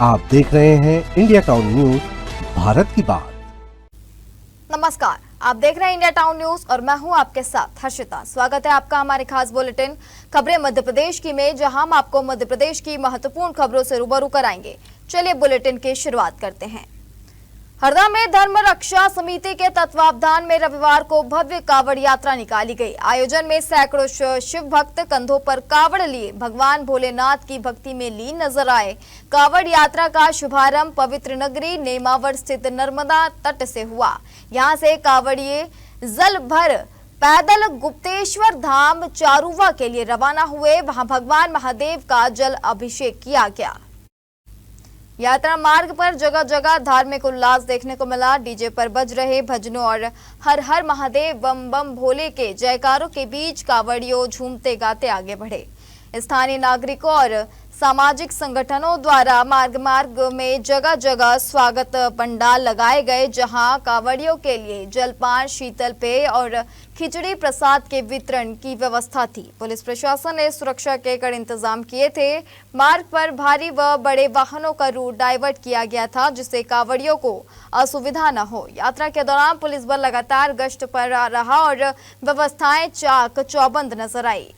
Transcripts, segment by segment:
आप देख रहे हैं इंडिया टाउन न्यूज, भारत की बात। नमस्कार, आप देख रहे हैं इंडिया टाउन न्यूज और मैं हूं आपके साथ हर्षिता। स्वागत है आपका हमारे खास बुलेटिन खबरें मध्य प्रदेश की में, जहां हम आपको मध्य प्रदेश की महत्वपूर्ण खबरों से रूबरू कराएंगे। चलिए बुलेटिन की शुरुआत करते हैं। हरदा में धर्म रक्षा समिति के तत्वावधान में रविवार को भव्य कावड़ यात्रा निकाली गई। आयोजन में सैकड़ों शिव भक्त कंधों पर कावड़ लिए भगवान भोलेनाथ की भक्ति में लीन नजर आए। कावड़ यात्रा का शुभारंभ पवित्र नगरी नेमावर स्थित नर्मदा तट से हुआ। यहां से कावड़िए जल भर पैदल गुप्तेश्वर धाम चारुवा के लिए रवाना हुए। वहां भगवान महादेव का जल अभिषेक किया गया। यात्रा मार्ग पर जगह जगह धार्मिक उल्लास देखने को मिला। डीजे पर बज रहे भजनों और हर हर महादेव बम बम भोले के जयकारों के बीच कावड़ियों झूमते गाते आगे बढ़े। स्थानीय नागरिकों और सामाजिक संगठनों द्वारा मार्ग में जगह जगह स्वागत पंडाल लगाए गए, जहां कावड़ियों के लिए जलपान, शीतल पेय और खिचड़ी प्रसाद के वितरण की व्यवस्था थी। पुलिस प्रशासन ने सुरक्षा के कड़े इंतजाम किए थे। मार्ग पर भारी व बड़े वाहनों का रूट डाइवर्ट किया गया था, जिससे कावड़ियों को असुविधा न हो। यात्रा के दौरान पुलिस बल लगातार गश्त पर रहा और व्यवस्थाएं चाक चौबंद नजर आई।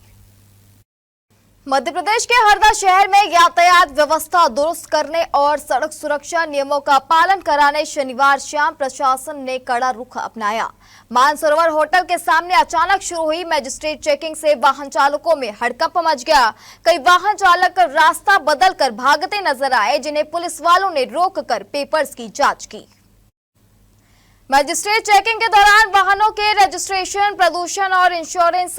मध्य प्रदेश के हरदा शहर में यातायात व्यवस्था दुरुस्त करने और सड़क सुरक्षा नियमों का पालन कराने शनिवार शाम प्रशासन ने कड़ा रुख अपनाया। मानसरोवर होटल के सामने अचानक शुरू हुई मजिस्ट्रेट चेकिंग से वाहन चालकों में हड़कंप मच गया। कई वाहन चालक रास्ता बदलकर भागते नजर आए, जिन्हें पुलिस वालों ने रोककर पेपर्स की जांच की। मजिस्ट्रेट चेकिंग के दौरान वाहनों के रजिस्ट्रेशन, प्रदूषण और इंश्योरेंस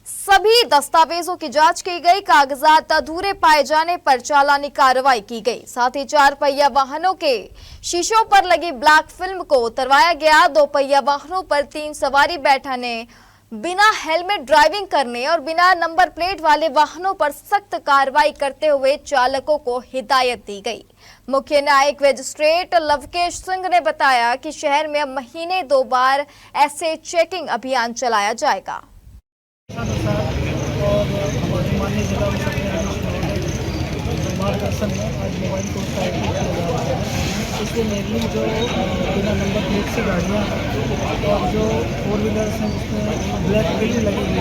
सभी दस्तावेजों की जांच की गई। कागजात अधूरे पाए जाने पर चालानी कार्रवाई की गई। साथ ही 4 पहिया वाहनों के शीशों पर लगी ब्लैक फिल्म को उतरवाया गया। 2 पहिया वाहनों पर 3 सवारी बैठाने, बिना हेलमेट ड्राइविंग करने और बिना नंबर प्लेट वाले वाहनों पर सख्त कार्रवाई करते हुए चालकों को हिदायत दी गई। मुख्य न्यायिक मजिस्ट्रेट लवकेश सिंह ने बताया कि शहर में अब महीने 2 बार ऐसे चेकिंग अभियान चलाया जाएगा। और हमारे माननीय जिला मार्गदर्शन में आज मोबाइल कोर्ट का आयोजन किया जा रहा है। इसमें मेनली जो बिना नंबर प्लेट से गाड़ियाँ और जो 4 व्हीलर्स हैं जिसमें ब्लैक फिल्म लगी हुई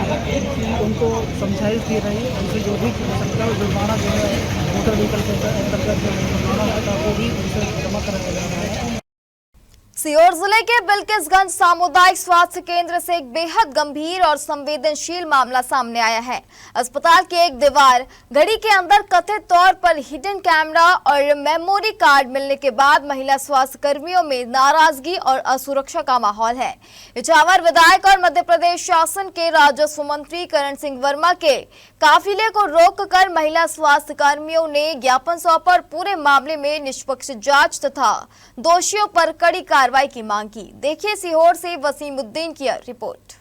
है, उनको समझाइश दी रही है। उनसे जो भी सकता है जुर्माना जो है मोटर व्हीकल के अंतर्गत जो जुर्माना होता है वो भी उनसे जमा कराया जा रहा है। सीहोर जिले के बिल्किसगंज सामुदायिक स्वास्थ्य केंद्र से एक बेहद गंभीर और संवेदनशील मामला सामने आया है। अस्पताल की एक दीवार घड़ी के अंदर कथित तौर पर हिडन कैमरा और मेमोरी कार्ड मिलने के बाद महिला स्वास्थ्य कर्मियों में नाराजगी और असुरक्षा का माहौल है। इछावर विधायक और मध्य प्रदेश शासन के राजस्व मंत्री करण सिंह वर्मा के काफिले को रोककर महिला स्वास्थ्य कर्मियों ने ज्ञापन सौंपा और पूरे मामले में निष्पक्ष जांच तथा दोषियों पर कड़ी कार्रवाई की मांग की। देखिए सीहोर से वसीमुद्दीन की रिपोर्ट।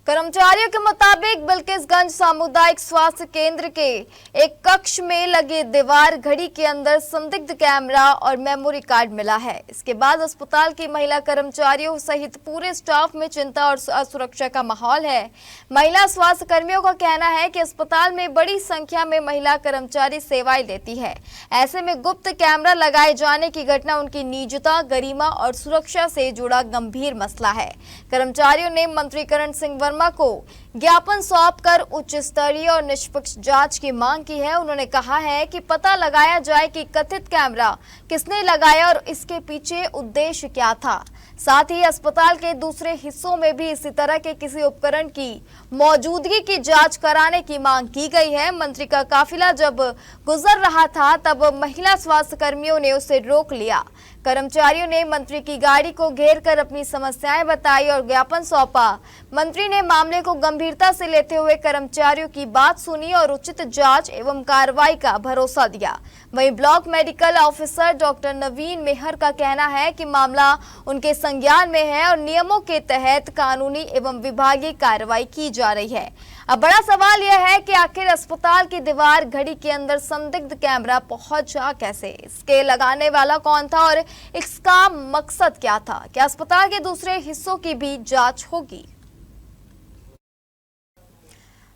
कर्मचारियों के मुताबिक बिल्किसगंज सामुदायिक स्वास्थ्य केंद्र के एक कक्ष में लगे दीवार घड़ी के अंदर संदिग्ध कैमरा और मेमोरी कार्ड मिला है। इसके बाद अस्पताल की महिला कर्मचारियों सहित पूरे स्टाफ में चिंता और असुरक्षा का माहौल है। महिला स्वास्थ्य कर्मियों का कहना है कि अस्पताल में बड़ी संख्या में महिला कर्मचारी सेवाएं लेती है। ऐसे में गुप्त कैमरा लगाए जाने की घटना उनकी निजता, गरिमा और सुरक्षा से जुड़ा गंभीर मसला है। कर्मचारियों ने मंत्री करण सिंह वर्मा को ज्ञापन सौंपकर उच्च स्तरीय और निष्पक्ष जांच की मांग की है। उन्होंने कहा है कि पता लगाया जाए कि कथित कैमरा किसने लगाया और इसके पीछे उद्देश्य क्या था। साथ ही अस्पताल के दूसरे हिस्सों में भी इसी तरह के किसी उपकरण की मौजूदगी की जांच कराने की मांग की गई है। मंत्री का काफिला जब गुजर रहा था तब महिला स्वास्थ्य कर्मियों ने उसे रोक लिया। कर्मचारियों ने मंत्री की गाड़ी को घेर कर अपनी समस्याएं बताई और ज्ञापन सौंपा। मंत्री ने मामले को गंभीरता से लेते हुए कर्मचारियों की बात सुनी और उचित जांच एवं कार्रवाई का भरोसा दिया। वहीं ब्लॉक मेडिकल ऑफिसर डॉक्टर नवीन मेहर का कहना है कि मामला उनके संज्ञान में है और नियमों के तहत कानूनी एवं विभागीय कार्रवाई की जा रही है। अब बड़ा सवाल यह है कि आखिर अस्पताल की दीवार घड़ी के अंदर संदिग्ध कैमरा पहुंचा कैसे, इसके लगाने वाला कौन था और इसका मकसद क्या था। क्या अस्पताल के दूसरे हिस्सों की भी जांच होगी।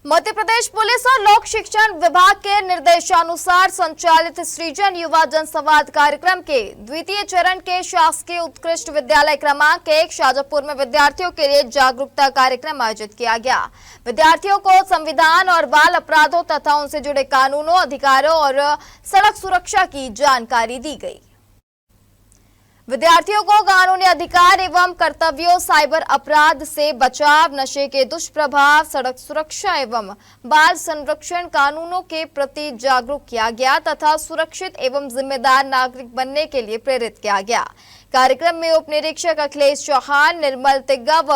मध्य प्रदेश पुलिस और लोक शिक्षण विभाग के निर्देशानुसार संचालित सृजन युवा जनसंवाद कार्यक्रम के द्वितीय चरण के शासकीय उत्कृष्ट विद्यालय क्रमांक 1 शाजापुर में विद्यार्थियों के लिए जागरूकता कार्यक्रम आयोजित किया गया। विद्यार्थियों को संविधान और बाल अपराधों तथा उनसे जुड़े कानूनों, अधिकारों और सड़क सुरक्षा की जानकारी दी गई। विद्यार्थियों को कानूनी अधिकार एवं कर्तव्यों, साइबर अपराध से बचाव, नशे के दुष्प्रभाव, सड़क सुरक्षा एवं बाल संरक्षण कानूनों के प्रति जागरूक किया गया तथा सुरक्षित एवं जिम्मेदार नागरिक बनने के लिए प्रेरित किया गया। कार्यक्रम में उप निरीक्षक अखिलेश चौहान, निर्मल तिग्गा व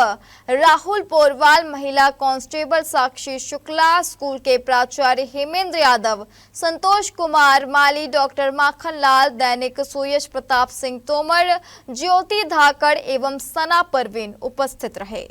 राहुल पोरवाल, महिला कांस्टेबल साक्षी शुक्ला, स्कूल के प्राचार्य हेमेंद्र यादव, संतोष कुमार माली, डॉक्टर माखन लाल, दैनिक सुयश प्रताप सिंह तोमर, ज्योति धाकड़ एवं सना परवीन उपस्थित रहे।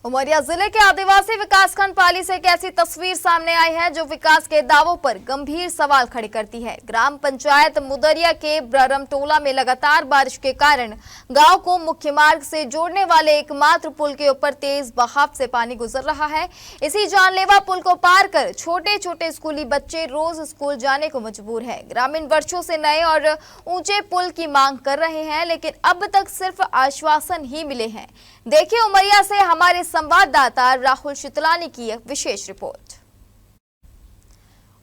उमरिया जिले के आदिवासी विकासखंड पाली से एक ऐसी तस्वीर सामने आई है जो विकास के दावों पर गंभीर सवाल खड़े करती है। ग्राम पंचायत मुदरिया के ब्ररमटोला में लगातार बारिश के कारण गांव को मुख्य मार्ग से जोड़ने वाले एकमात्र पुल के ऊपर तेज बहाव से पानी गुजर रहा है। इसी जानलेवा पुल को पार कर छोटे छोटे स्कूली बच्चे रोज स्कूल जाने को मजबूर है। ग्रामीण वर्षों से नए और ऊंचे पुल की मांग कर रहे हैं, लेकिन अब तक सिर्फ आश्वासन ही मिले हैं। देखिए उमरिया से हमारे संवाददाता राहुल शितलानी की एक विशेष रिपोर्ट।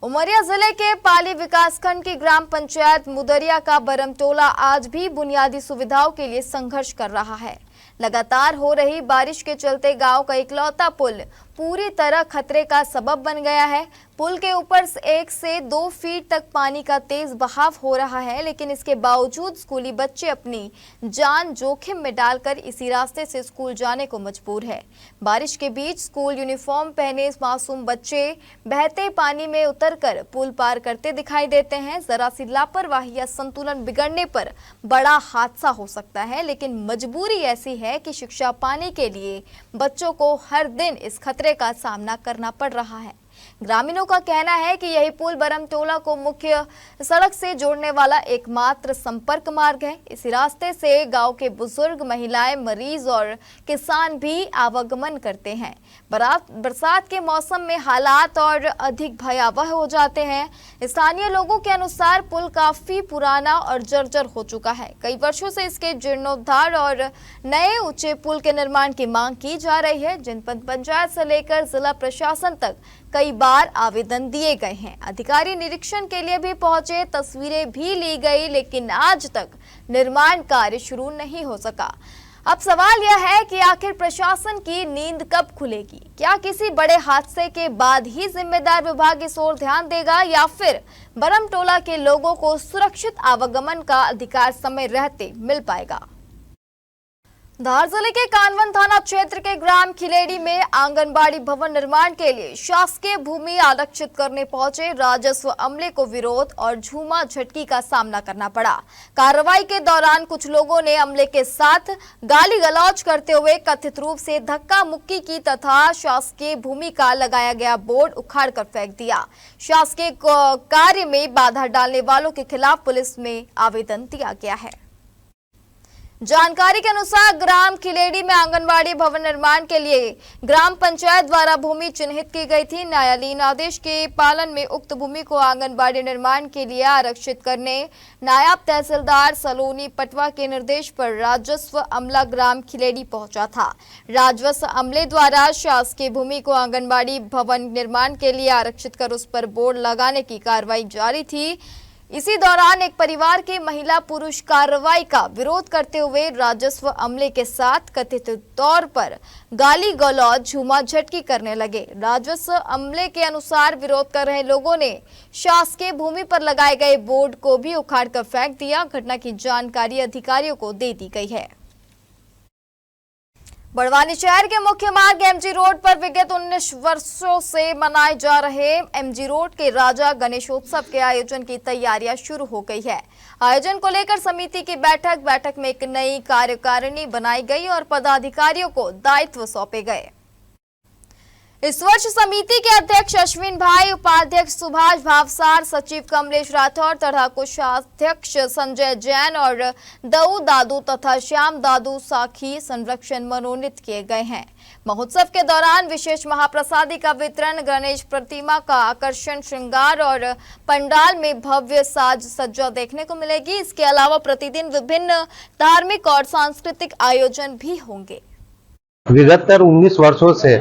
उमरिया जिले के पाली विकासखंड की ग्राम पंचायत मुदरिया का बरमटोला आज भी बुनियादी सुविधाओं के लिए संघर्ष कर रहा है। लगातार हो रही बारिश के चलते गांव का इकलौता पुल पूरी तरह खतरे का सबब बन गया है। पुल के ऊपर 1 से 2 फीट तक पानी का तेज बहाव हो रहा है, लेकिन इसके बावजूद स्कूली बच्चे अपनी जान जोखिम में डालकर इसी रास्ते से स्कूल जाने को मजबूर है। बारिश के बीच स्कूल यूनिफॉर्म पहने मासूम बच्चे बहते पानी में उतरकर पुल पार करते दिखाई देते हैं। जरा सी लापरवाही या संतुलन बिगड़ने पर बड़ा हादसा हो सकता है, लेकिन मजबूरी ऐसी है कि शिक्षा पाने के लिए बच्चों को हर दिन इस खतरे का सामना करना पड़ रहा है। ग्रामीणों का कहना है कि यही पुल बरमटोला को मुख्य सड़क से जोड़ने वाला एकमात्र संपर्क मार्ग है। इसी रास्ते से गांव के बुजुर्ग, महिलाएं, मरीज और किसान भी आवागमन करते हैं। बरसात के मौसम में हालात और अधिक भयावह हो जाते हैं। स्थानीय लोगों के अनुसार पुल काफी पुराना और जर्जर हो चुका है। कई वर्षों से इसके जीर्णोद्धार और नए ऊंचे पुल के निर्माण की मांग की जा रही है। जनपद पंचायत से लेकर जिला प्रशासन तक कई बार आवेदन दिए गए हैं। अधिकारी निरीक्षण के लिए भी पहुंचे, तस्वीरें भी ली गई, लेकिन आज तक निर्माण कार्य शुरू नहीं हो सका। अब सवाल यह है कि आखिर प्रशासन की नींद कब खुलेगी? क्या किसी बड़े हादसे के बाद ही जिम्मेदार विभाग इस ओर ध्यान देगा या फिर बरमटोला के लोगों को सुरक्षित आवागमन का अधिकार समय रहते मिल पाएगा? धार जिले के कानवन थाना क्षेत्र के ग्राम खिलेड़ी में आंगनबाड़ी भवन निर्माण के लिए शासकीय भूमि आरक्षित करने पहुंचे राजस्व अमले को विरोध और झूमा झटकी का सामना करना पड़ा। कार्रवाई के दौरान कुछ लोगों ने अमले के साथ गाली गलौज करते हुए कथित रूप से धक्का मुक्की की तथा शासकीय भूमि का लगाया गया बोर्ड उखाड़ कर फेंक दिया। शासकीय कार्य में बाधा डालने वालों के खिलाफ पुलिस में आवेदन दिया गया है। जानकारी के अनुसार ग्राम खिलेड़ी में आंगनबाड़ी भवन निर्माण के लिए ग्राम पंचायत द्वारा भूमि चिन्हित की गई थी। न्यायालयीन आदेश के पालन में उक्त भूमि को आंगनबाड़ी निर्माण के लिए आरक्षित करने नायब तहसीलदार सलोनी पटवा के निर्देश पर राजस्व अमला ग्राम खिलेड़ी पहुंचा था। राजस्व अमले द्वारा शासकीय भूमि को आंगनबाड़ी भवन निर्माण के लिए आरक्षित कर उस पर बोर्ड लगाने की कार्रवाई जारी थी। इसी दौरान एक परिवार के महिला पुरुष कार्रवाई का विरोध करते हुए राजस्व अमले के साथ कथित तौर पर गाली गलौज, झूमा झटकी करने लगे। राजस्व अमले के अनुसार विरोध कर रहे लोगों ने शासकीय भूमि पर लगाए गए बोर्ड को भी उखाड़ कर फेंक दिया। घटना की जानकारी अधिकारियों को दे दी गई है। बड़वानी शहर के मुख्य मार्ग एमजी रोड पर विगत 19 वर्षों से मनाए जा रहे एमजी रोड के राजा गणेशोत्सव के आयोजन की तैयारियां शुरू हो गई है। आयोजन को लेकर समिति की बैठक में एक नई कार्यकारिणी बनाई गई और पदाधिकारियों को दायित्व सौंपे गए। इस वर्ष समिति के अध्यक्ष अश्विन भाई, उपाध्यक्ष सुभाष भावसार, सचिव कमलेश राठौर तथा कोषाध्यक्ष संजय जैन और दऊ दादू तथा श्याम दादू साखी संरक्षण मनोनीत किए गए हैं। महोत्सव के दौरान विशेष महाप्रसादी का वितरण, गणेश प्रतिमा का आकर्षण श्रृंगार और पंडाल में भव्य साज सज्जा देखने को मिलेगी। इसके अलावा प्रतिदिन विभिन्न धार्मिक और सांस्कृतिक आयोजन भी होंगे। विगत 19 वर्षों से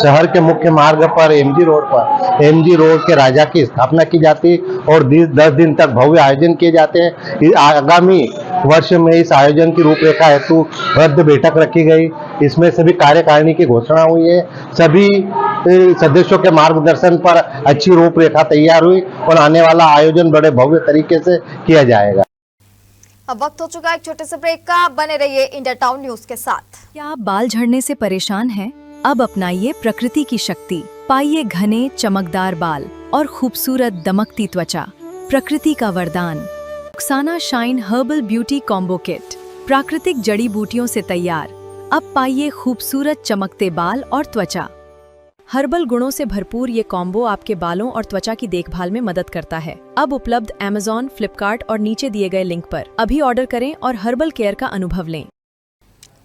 शहर के मुख्य मार्ग पर एमजी रोड के राजा की स्थापना की जाती और 10 दिन तक भव्य आयोजन किए जाते हैं। आगामी वर्ष में इस आयोजन की रूपरेखा हेतु भव्य बैठक रखी गई। इसमें सभी कार्यकारिणी की घोषणा हुई है। सभी सदस्यों के मार्गदर्शन पर अच्छी रूपरेखा तैयार हुई और आने वाला आयोजन बड़े भव्य तरीके से किया जाएगा। अब वक्त हो चुका है एक छोटे से ब्रेक का। बने रहिए इंडिया टाउन न्यूज के साथ। क्या आप बाल झड़ने से परेशान हैं? अब अपनाइए प्रकृति की शक्ति, पाइए घने चमकदार बाल और खूबसूरत दमकती त्वचा। प्रकृति का वरदान Rukhsana shine herbal beauty combo kit, प्राकृतिक जड़ी बूटियों से तैयार। अब पाइए खूबसूरत चमकते बाल और त्वचा। हर्बल गुणों से भरपूर ये कॉम्बो आपके बालों और त्वचा की देखभाल में मदद करता है। अब उपलब्ध Amazon, फ्लिपकार्ट और नीचे दिए गए लिंक पर अभी ऑर्डर करें और हर्बल केयर का अनुभव लें।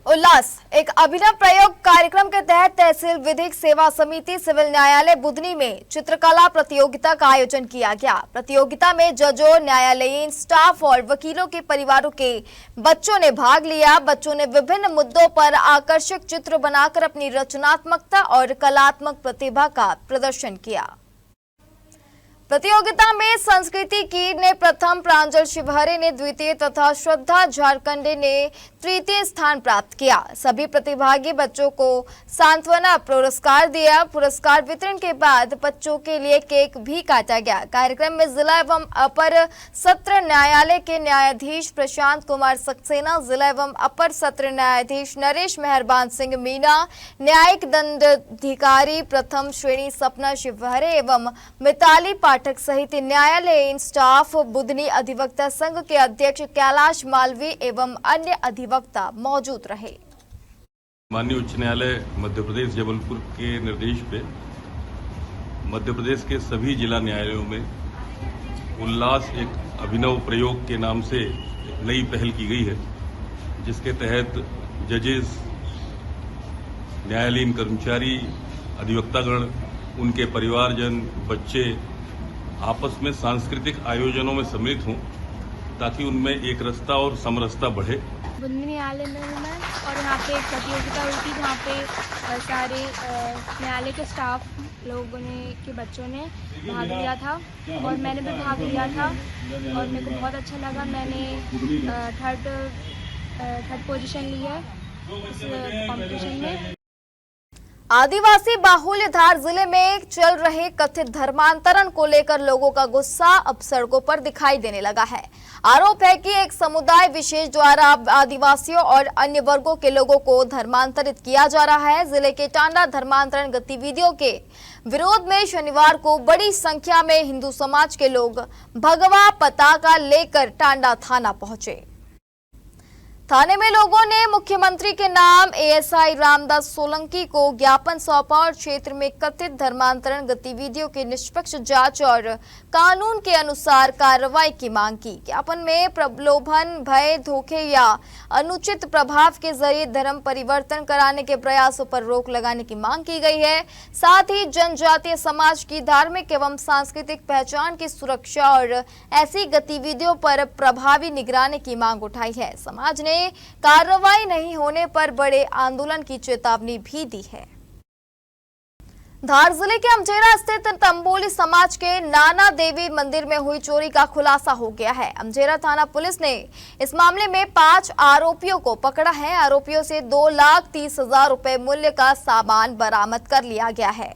उल्लास एक अभिनव प्रयोग कार्यक्रम के तहत तहसील विधिक सेवा समिति सिविल न्यायालय बुधनी में चित्रकला प्रतियोगिता का आयोजन किया गया। प्रतियोगिता में जजों, न्यायालयीन स्टाफ और वकीलों के परिवारों के बच्चों ने भाग लिया। बच्चों ने विभिन्न मुद्दों पर आकर्षक चित्र बनाकर अपनी रचनात्मकता और कलात्मक प्रतिभा का प्रदर्शन किया। प्रतियोगिता में संस्कृति कीर ने प्रथम, प्रांजल शिवहरे ने द्वितीय तथा श्रद्धा झारखंडे ने तृतीय स्थान प्राप्त किया। सभी प्रतिभागी बच्चों को सांत्वना पुरस्कार दिया। पुरस्कार वितरण के बाद बच्चों के लिए केक भी काटा गया। कार्यक्रम में जिला एवं अपर सत्र न्यायालय के न्यायाधीश प्रशांत कुमार सक्सेना, जिला एवं अपर सत्र न्यायाधीश नरेश मेहरबान सिंह मीना, न्यायिक दंडाधिकारी प्रथम श्रेणी सपना शिवहरे एवं मिताली पाठक सहित न्यायालयीन स्टाफ, बुधनी अधिवक्ता संघ के अध्यक्ष कैलाश मालवी एवं अन्य अधिवक्ता मौजूद रहे। माननीय उच्च न्यायालय मध्य प्रदेश जबलपुर के निर्देश पे मध्य प्रदेश के सभी जिला न्यायालयों में उल्लास एक अभिनव प्रयोग के नाम से एक नई पहल की गई है, जिसके तहत जजेस, न्यायालयीन कर्मचारी, अधिवक्तागण, उनके परिवारजन, बच्चे आपस में सांस्कृतिक आयोजनों में सम्मिलित हों ताकि उनमें एक रसता और समरसता बढ़े। बुधनी न्यायालय में हूँ मैं और यहाँ पे एक प्रतियोगिता हुई थी जहाँ पे सारे न्यायालय के स्टाफ लोगों ने के बच्चों ने भाग लिया था और मैंने भी भाग लिया था और मेरे को बहुत अच्छा लगा। मैंने थर्ड पोजीशन ली है इस कॉम्पिटिशन में। आदिवासी बाहुल्य धार जिले में चल रहे कथित धर्मांतरण को लेकर लोगों का गुस्सा अब सड़कों पर दिखाई देने लगा है। आरोप है कि एक समुदाय विशेष द्वारा आदिवासियों और अन्य वर्गों के लोगों को धर्मांतरित किया जा रहा है। जिले के टांडा धर्मांतरण गतिविधियों के विरोध में शनिवार को बड़ी संख्या में हिंदू समाज के लोग भगवा पताका लेकर टांडा थाना पहुंचे। थाने में लोगों ने मुख्यमंत्री के नाम एएसआई रामदास सोलंकी को ज्ञापन सौंपा और क्षेत्र में कथित धर्मांतरण गतिविधियों की निष्पक्ष जांच और कानून के अनुसार कार्रवाई की मांग की। ज्ञापन में प्रलोभन, भय, धोखे या अनुचित प्रभाव के जरिए धर्म परिवर्तन कराने के प्रयासों पर रोक लगाने की मांग की गई है। साथ ही जनजातीय समाज की धार्मिक एवं सांस्कृतिक पहचान की सुरक्षा और ऐसी गतिविधियों पर प्रभावी निगरानी की मांग उठाई है। समाज ने कार्रवाई नहीं होने पर बड़े आंदोलन की चेतावनी भी दी है। धार जिले के अमजेरा स्थित तंबोली समाज के नाना देवी मंदिर में हुई चोरी का खुलासा हो गया है। अमजेरा थाना पुलिस ने इस मामले में 5 आरोपियों को पकड़ा है। आरोपियों से 2,30,000 रुपए मूल्य का सामान बरामद कर लिया गया है।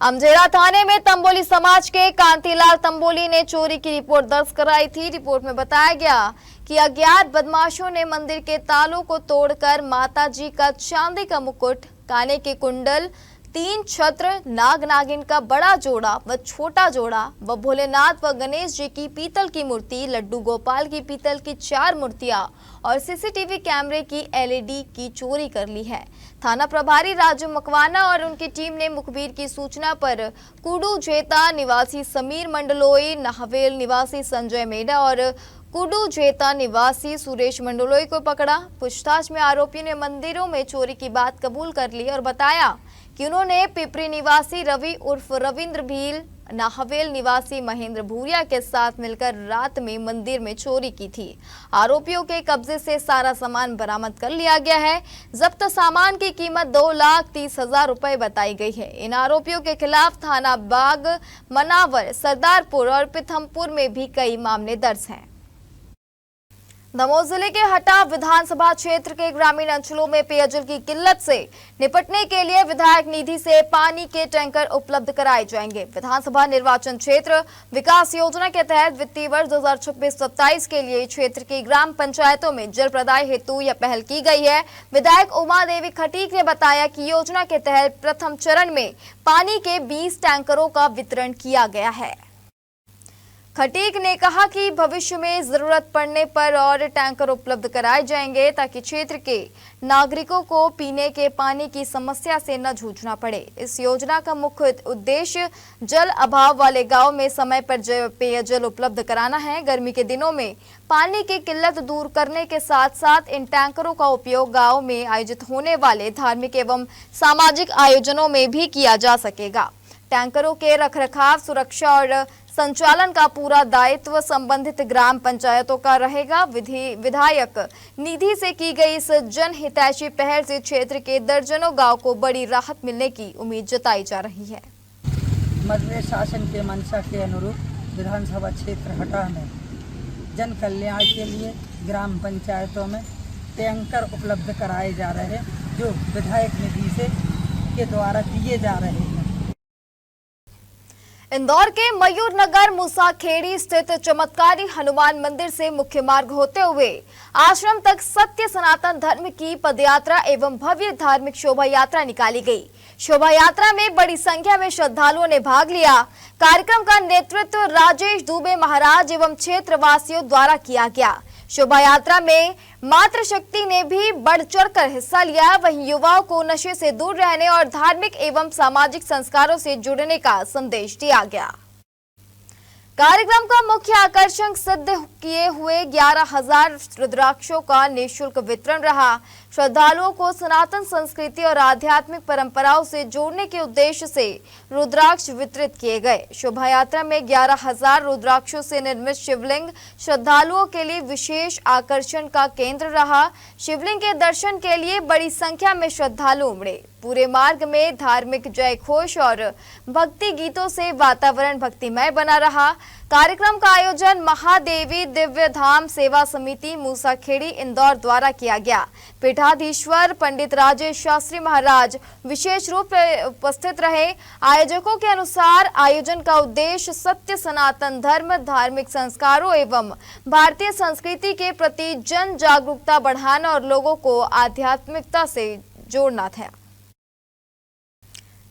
अमजेरा थाने में तंबोली समाज के कांतीलाल तंबोली ने चोरी की रिपोर्ट दर्ज कराई थी। रिपोर्ट में बताया गया कि अज्ञात बदमाशों ने मंदिर के तालों को तोड़कर माताजी का चांदी का मुकुट, काने के कुंडल, 3 छत्र, नाग नागिन का बड़ा जोड़ा व छोटा जोड़ा व भोलेनाथ व गणेश जी की पीतल की मूर्ति, लड्डू गोपाल की पीतल की 4 मूर्तियां और सीसीटीवी कैमरे की एलईडी की चोरी कर ली है। थाना प्रभारी राजू मकवाना और उनकी टीम ने मुखबिर की सूचना पर कुडू जेता निवासी समीर मंडलोई, नाहवेल निवासी संजय मेडा और कुडू जेता निवासी सुरेश मंडलोई को पकड़ा। पूछताछ में आरोपियों ने मंदिरों में चोरी की बात कबूल कर ली और बताया कि उन्होंने पिपरी निवासी रवि उर्फ रविंद्र भील, नाहवेल निवासी महेंद्र भूरिया के साथ मिलकर रात में मंदिर में चोरी की थी। आरोपियों के कब्जे से सारा सामान बरामद कर लिया गया है। जब्त सामान की कीमत 2,30,000 रुपए बताई गई है। इन आरोपियों के खिलाफ थाना बाग, मनावर, सरदारपुर और पिथमपुर में भी कई मामले दर्ज हैं। दमोह जिले के हटा विधानसभा क्षेत्र के ग्रामीण अंचलों में पेयजल की किल्लत से निपटने के लिए विधायक निधि से पानी के टैंकर उपलब्ध कराए जाएंगे। विधानसभा निर्वाचन क्षेत्र विकास योजना के तहत वित्तीय वर्ष 2026-27 के लिए क्षेत्र की ग्राम पंचायतों में जल प्रदाय हेतु यह पहल की गई है। विधायक उमा देवी खटीक ने बताया कि योजना के तहत प्रथम चरण में पानी के 20 टैंकरों का वितरण किया गया है। खटीक ने कहा कि भविष्य में जरूरत पड़ने पर और टैंकर उपलब्ध कराए जाएंगे ताकि क्षेत्र के नागरिकों को पीने के पानी की समस्या से न जूझना पड़े। इस योजना का मुख्य उद्देश्य जल अभाव वाले गांव में समय पर पेयजल उपलब्ध कराना है। गर्मी के दिनों में पानी की किल्लत दूर करने के साथ साथ इन टैंकरों का उपयोग गाँव में आयोजित होने वाले धार्मिक एवं सामाजिक आयोजनों में भी किया जा सकेगा। टैंकरों के रखरखाव, सुरक्षा और संचालन का पूरा दायित्व संबंधित ग्राम पंचायतों का रहेगा। विधायक निधि से की गई इस जनहितैषी पहल से क्षेत्र के दर्जनों गांव को बड़ी राहत मिलने की उम्मीद जताई जा रही है। मध्य शासन के मंशा के अनुरूप विधानसभा क्षेत्र हटा में जन कल्याण के लिए ग्राम पंचायतों में टैंकर उपलब्ध कराए जा रहे हैं, जो विधायक निधि से के द्वारा दिए जा रहे हैं। इंदौर के मयूरनगर मुसाखेड़ी स्थित चमत्कारी हनुमान मंदिर से मुख्य मार्ग होते हुए आश्रम तक सत्य सनातन धर्म की पदयात्रा एवं भव्य धार्मिक शोभा यात्रा निकाली गई। शोभा यात्रा में बड़ी संख्या में श्रद्धालुओं ने भाग लिया। कार्यक्रम का नेतृत्व राजेश दुबे महाराज एवं क्षेत्रवासियों द्वारा किया गया। शोभा यात्रा में मातृशक्ति ने भी बढ़ चढ़कर हिस्सा लिया। वहीं युवाओं को नशे से दूर रहने और धार्मिक एवं सामाजिक संस्कारों से जुड़ने का संदेश दिया गया। कार्यक्रम का मुख्य आकर्षण सिद्ध किए हुए 11,000 रुद्राक्षों का निःशुल्क वितरण रहा। श्रद्धालुओं को सनातन संस्कृति और आध्यात्मिक परंपराओं से जोड़ने के उद्देश्य से रुद्राक्ष वितरित किए गए। शोभा यात्रा में 11,000 रुद्राक्षों से निर्मित शिवलिंग श्रद्धालुओं के लिए विशेष आकर्षण का केंद्र रहा। शिवलिंग के दर्शन के लिए बड़ी संख्या में श्रद्धालु उमड़े। पूरे मार्ग में धार्मिक जय घोष और भक्ति गीतों से वातावरण भक्तिमय बना रहा। कार्यक्रम का आयोजन महादेवी दिव्य धाम सेवा समिति मूसाखेड़ी इंदौर द्वारा किया गया। पीठाधीश्वर पंडित राजेश शास्त्री महाराज विशेष रूप से उपस्थित रहे। आयोजकों के अनुसार आयोजन का उद्देश्य सत्य सनातन धर्म, धार्मिक संस्कारों एवं भारतीय संस्कृति के प्रति जन जागरूकता बढ़ाना और लोगों को आध्यात्मिकता से जोड़ना था।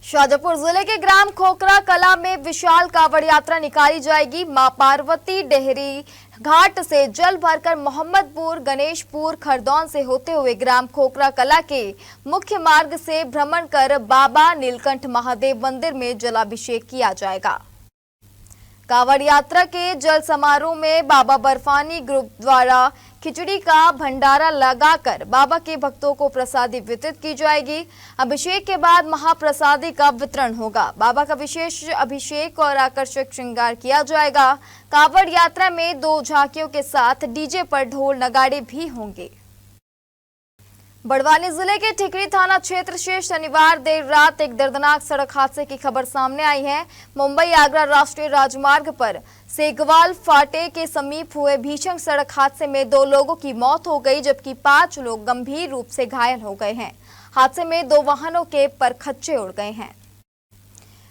शाजापुर जिले के ग्राम खोखरा कला में विशाल कावड़ यात्रा निकाली जाएगी। मां पार्वती डेहरी घाट से जल भरकर मोहम्मदपुर, गणेशपुर, खरदौन से होते हुए ग्राम खोखरा कला के मुख्य मार्ग से भ्रमण कर बाबा नीलकंठ महादेव मंदिर में जलाभिषेक किया जाएगा। कावड़ यात्रा के जल समारोह में बाबा बर्फानी ग्रुप द्वारा खिचड़ी का भंडारा लगाकर बाबा के भक्तों को प्रसादी वितरित की जाएगी। अभिषेक के बाद महाप्रसादी का वितरण होगा। बाबा का विशेष अभिषेक और आकर्षक श्रृंगार किया जाएगा। कावड़ यात्रा में 2 झांकियों के साथ डीजे पर ढोल नगाड़े भी होंगे। बड़वानी जिले के ठिकरी थाना क्षेत्र से शनिवार देर रात एक दर्दनाक सड़क हादसे की खबर सामने आई है। मुंबई आगरा राष्ट्रीय राजमार्ग पर सेगवाल फाटे के समीप हुए भीषण सड़क हादसे में 2 लोगों की मौत हो गई, जबकि 5 लोग गंभीर रूप से घायल हो गए हैं। हादसे में 2 वाहनों के परखच्चे उड़ गए हैं।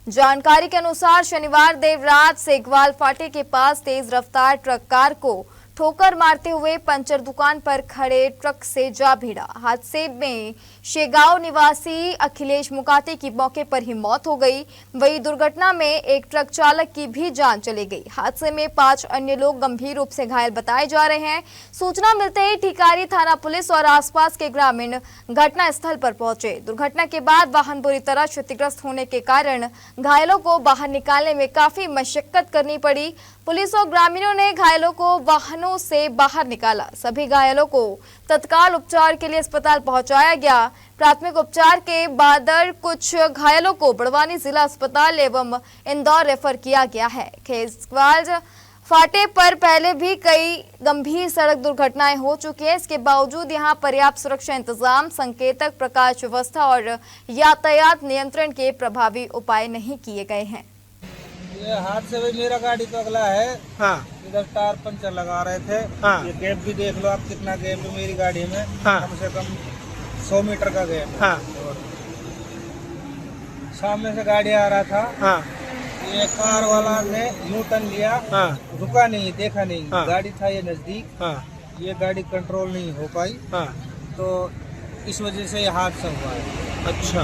जानकारी के अनुसार शनिवार देर रात सेगवाल फाटे के पास तेज रफ्तार ट्रक कार को ठोकर मारते हुए पंचर दुकान पर खड़े ट्रक से जा भिड़ा। हादसे में शेगांव निवासी अखिलेश मुकाते की मौके पर ही मौत हो गई। वही दुर्घटना में एक ट्रक चालक की भी जान चली गई। हादसे में 5 अन्य लोग गंभीर रूप से घायल बताए जा रहे हैं। सूचना मिलते ही ठिकारी थाना पुलिस और आसपास के ग्रामीण घटना स्थल पर पहुंचे। दुर्घटना के बाद वाहन बुरी तरह क्षतिग्रस्त होने के कारण घायलों को बाहर निकालने में काफी मशक्कत करनी पड़ी। पुलिस और ग्रामीणों ने घायलों को वाहनों से बाहर निकाला। सभी घायलों को तत्काल उपचार के लिए अस्पताल पहुंचाया गया। प्राथमिक उपचार के बाद कुछ घायलों को बड़वानी जिला अस्पताल एवं इंदौर रेफर किया गया है। खेसवाल फाटे पर पहले भी कई गंभीर सड़क दुर्घटनाएं हो चुकी हैं। इसके बावजूद यहां पर्याप्त सुरक्षा इंतजाम, संकेतक, प्रकाश व्यवस्था और यातायात नियंत्रण के प्रभावी उपाय नहीं किए गए हैं। ये हादसे में मेरा गाड़ी तो अगला है। इधर टायर पंचर लगा रहे थे। ये गैप भी देख लो आप, कितना गैप है मेरी गाड़ी में। कम से कम 100 मीटर का गैप है। सामने से गाड़ी आ रहा था। ये कार वाला ने यू टर्न लिया। रुका नहीं, देखा नहीं। गाड़ी था ये नजदीक। ये गाड़ी कंट्रोल नहीं हो पाई, तो इस वजह से ये हादसा हुआ है। अच्छा।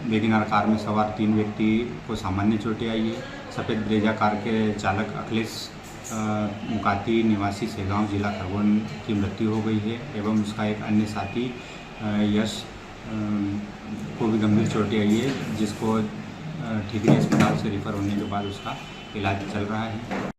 वेगनार कार में सवार 3 व्यक्ति को सामान्य चोटें आई है। सफ़ेद ब्रेजा कार के चालक अखिलेश मुकाती निवासी शेगांव जिला खरगोन की मृत्यु हो गई है एवं उसका एक अन्य साथी यश को भी गंभीर चोटें आई है, जिसको ठीकरी अस्पताल से रिफर होने के बाद उसका इलाज चल रहा है।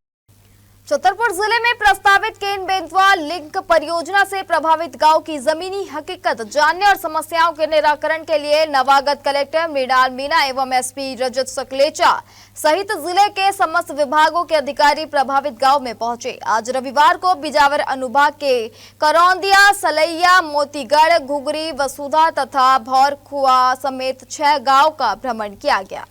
छतरपुर जिले में प्रस्तावित केन बेतवा लिंक परियोजना से प्रभावित गांव की जमीनी हकीकत जानने और समस्याओं के निराकरण के लिए नवागत कलेक्टर मृणाल मीणा एवं एसपी रजत सकलेचा सहित जिले के समस्त विभागों के अधिकारी प्रभावित गांव में पहुंचे। आज रविवार को बिजावर अनुभाग के करौंदिया, सलैया, मोतीगढ़, घुघरी, वसुधा तथा भौरखुआ समेत 6 गांव का भ्रमण किया गया।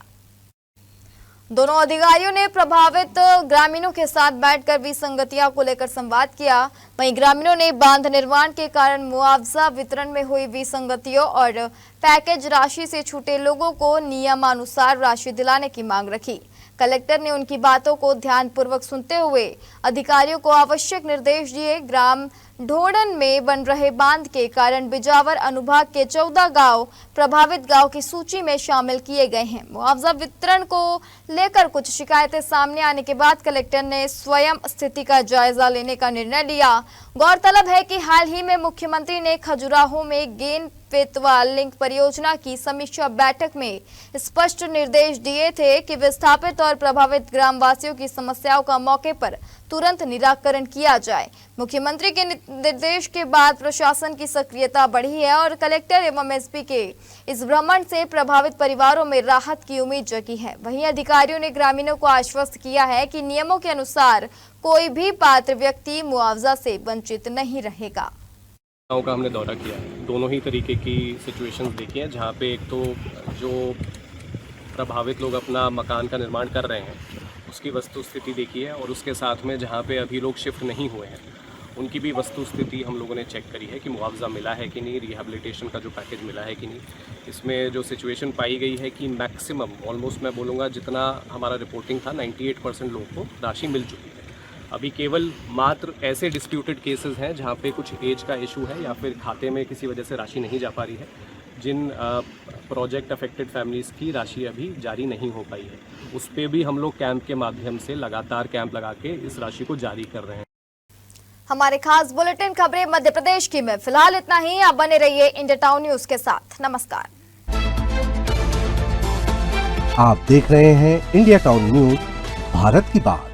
दोनों अधिकारियों ने प्रभावित ग्रामीणों के साथ बैठकर विसंगतियों को लेकर संवाद किया। वहीं ग्रामीणों ने बांध निर्माण के कारण मुआवजा वितरण में हुई विसंगतियों और पैकेज राशि से छूटे लोगों को नियमानुसार राशि दिलाने की मांग रखी। कलेक्टर ने उनकी बातों को ध्यानपूर्वक सुनते हुए अधिकारियों को आवश्यक निर्देश दिए। ग्राम ढोड़न में बन रहे बांध के कारण बिजावर अनुभाग के 14 गांव प्रभावित गांव की सूची में शामिल किए गए हैं। मुआवजा वितरण को लेकर कुछ शिकायतें सामने आने के बाद कलेक्टर ने स्वयं स्थिति का जायजा लेने का निर्णय लिया। गौरतलब है कि हाल ही में मुख्यमंत्री ने खजुराहो में गेन बेतवा लिंक परियोजना की समीक्षा बैठक में स्पष्ट निर्देश दिए थे कि विस्थापित और प्रभावित ग्रामवासियों की समस्याओं का मौके पर तुरंत निराकरण किया जाए। मुख्यमंत्री के निर्देश के बाद प्रशासन की सक्रियता बढ़ी है और कलेक्टर एवं एसपी के इस भ्रमण से प्रभावित परिवारों में राहत की उम्मीद जगी है। वहीं अधिकारियों ने ग्रामीणों को आश्वस्त किया है कि नियमों के अनुसार कोई भी पात्र व्यक्ति मुआवजा से वंचित नहीं रहेगा। गाँव का हमने दौरा किया है, दोनों ही तरीके की सिचुएशंस देखी हैं, जहाँ पे एक तो जो प्रभावित लोग अपना मकान का निर्माण कर रहे हैं उसकी वस्तु स्थिति देखी है और उसके साथ में जहाँ पे अभी लोग शिफ्ट नहीं हुए हैं उनकी भी वस्तु स्थिति हम लोगों ने चेक करी है कि मुआवजा मिला है कि नहीं, रिहेबिलिटेशन का जो पैकेज मिला है कि नहीं। इसमें जो सिचुएशन पाई गई है कि मैक्सिमम ऑलमोस्ट मैं बोलूँगा जितना हमारा रिपोर्टिंग था 98% लोगों को राशि मिल चुकी है। अभी केवल मात्र ऐसे डिस्प्यूटेड केसेस हैं जहाँ पे कुछ एज का इशू है या फिर खाते में किसी वजह से राशि नहीं जा पा रही है, जिन प्रोजेक्ट अफेक्टेड फैमिलीज़ की राशि अभी जारी नहीं हो पाई है। उस पर भी हम लोग कैंप के माध्यम से लगातार कैंप लगा के इस राशि को जारी कर रहे हैं। हमारे खास बुलेटिन खबरें मध्य प्रदेश की में फिलहाल इतना ही। आप बने रहिए इंडिया टाउन न्यूज के साथ। नमस्कार। आप देख रहे हैं इंडिया टाउन न्यूज, भारत की बात।